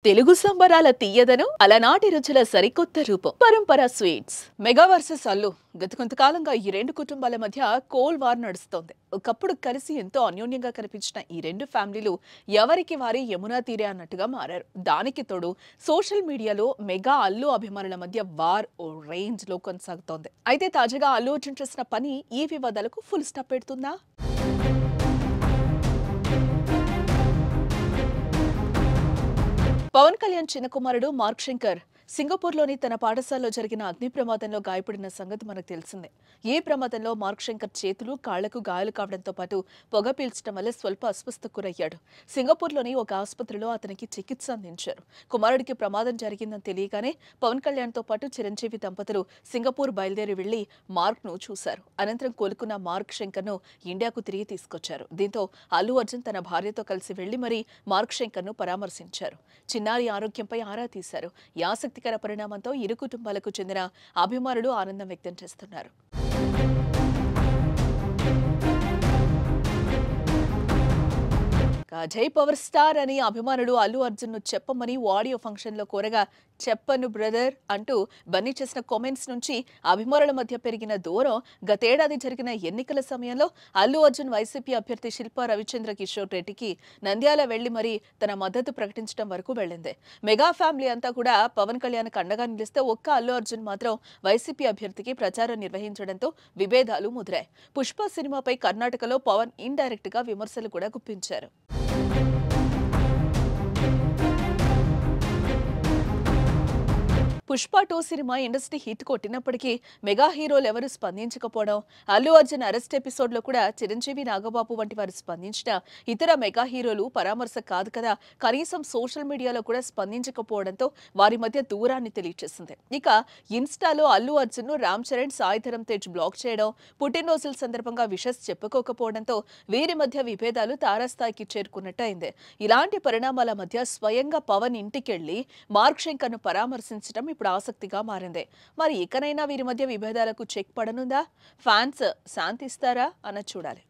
తెలుగు సంబరాల తీయదను అలనాటి రుచుల సరికొత్త రూపం పరంపర స్వీట్స్ మెగా వర్సెస్ అల్లు గత కొంతకాలంగా ఈ రెండు కుటుంబాల మధ్య కోల్ వార్ నడుస్తోంది. ఒకప్పుడు కలిసి ఎంతో అన్యోన్యంగా కనిపించిన ఈ రెండు ఫ్యామిలీలు ఎవరికి వారి యమునా తీరే అన్నట్టుగా మారారు. దానికి తోడు సోషల్ మీడియాలో మెగా అల్లు అభిమానుల మధ్య వార్ ఓ రేంజ్ లో కొనసాగుతోంది. అయితే తాజాగా అల్లు అర్జున్ చేసిన పని ఈ వివాదాలకు ఫుల్ స్టాప్ పెడుతుందా? పవన్ కళ్యాణ్ చిన్న కుమారుడు మార్క్ శంకర్ సింగపూర్లోని తన పాఠశాలలో జరిగిన అగ్ని ప్రమాదంలో గాయపడిన సంగతి మనకు తెలిసిందే. ఈ ప్రమాదంలో మార్క్ శంకర్ చేతులు కాళ్లకు గాయాలు కావడంతో పాటు పొగ పీల్చడం వల్ల స్వల్ప అస్వస్థకు గురయ్యాడు. సింగపూర్లోని ఒక ఆసుపత్రిలో అతనికి చికిత్స అందించారు. కుమారుడికి ప్రమాదం జరిగిందని తెలియగానే పవన్ కళ్యాణ్తో పాటు చిరంజీవి దంపతులు సింగపూర్ బయలుదేరి వెళ్లి మార్క్ ను చూశారు. అనంతరం కోలుకున్న మార్క్ శంకర్ ను ఇండియాకు తిరిగి తీసుకొచ్చారు. దీంతో అల్లు అర్జున్ తన భార్యతో కలిసి వెళ్లి మరీ మార్క్ శంకర్ ను పరామర్శించారు. చిన్నారి ఆరోగ్యంపై ఆరా తీశారు. ఈ ఆసక్తికర పరిణామంతో ఇరు కుటుంబాలకు చెందిన అభిమానులు ఆనందం వ్యక్తం చేస్తున్నారు. జై పవర్ స్టార్ అని అభిమానుడు అల్లు అర్జున్ ను చెప్పమని ఆడియో ఫంక్షన్ లో కోరగా చెప్పను బ్రదర్ అంటూ బన్నీ చేసిన కామెంట్స్ నుంచి అభిమానుల మధ్య పెరిగిన దూరం గతేడాది జరిగిన ఎన్నికల సమయంలో అల్లు అర్జున్ వైసీపీ అభ్యర్థి శిల్పా రవిచంద్ర కిషోర్ రెడ్డికి నంద్యాల వెళ్లి మరీ తన మద్దతు ప్రకటించడం వరకు వెళ్ళింది. మెగా ఫ్యామిలీ అంతా కూడా పవన్ కళ్యాణ్ అండగా నిలిస్తే ఒక్క అల్లు అర్జున్ మాత్రం వైసీపీ అభ్యర్థికి ప్రచారం నిర్వహించడంతో విభేదాలు ముదిరాయి. పుష్ప సినిమాపై కర్ణాటకలో పవన్ ఇండైరెక్ట్ గా విమర్శలు కూడా గుప్పించారు. పుష్ప 2 సినిమా ఇండస్ట్రీ హిట్ కొట్టినప్పటికీ మెగా హీరోలు ఎవరు స్పందించకపోవడం, అల్లు అర్జున్ అరెస్ట్ ఎపిసోడ్ లో కూడా చిరంజీవి నాగబాబు వంటి వారు స్పందించిన ఇతర మెగా హీరోలు పరామర్శ కాదు కదా, కనీసం సోషల్ మీడియాలో కూడా స్పందించకపోవడంతో వారి మధ్య దూరాన్ని తెలియజేసింది. ఇక ఇన్స్టాలో అల్లు అర్జున్ ను రామ్ చరణ్, సాయి ధరమ్ తేజ్ బ్లాక్ చేయడం, పుట్టినరోజుల సందర్భంగా విషెస్ చెప్పుకోకపోవడంతో వీరి మధ్య విభేదాలు తారాస్థాయికి చేరుకున్నట్టు అయింది. ఇలాంటి పరిణామాల మధ్య స్వయంగా పవన్ ఇంటికెళ్లి మార్క్ శంకర్ ను పరామర్శించడం ఇప్పుడు ఆసక్తిగా మారింది. మరి ఇకనైనా వీరి మధ్య విభేదాలకు చెక్ పడనుందా? ఫ్యాన్స్ శాంతిస్తారా అన్నది చూడాలి.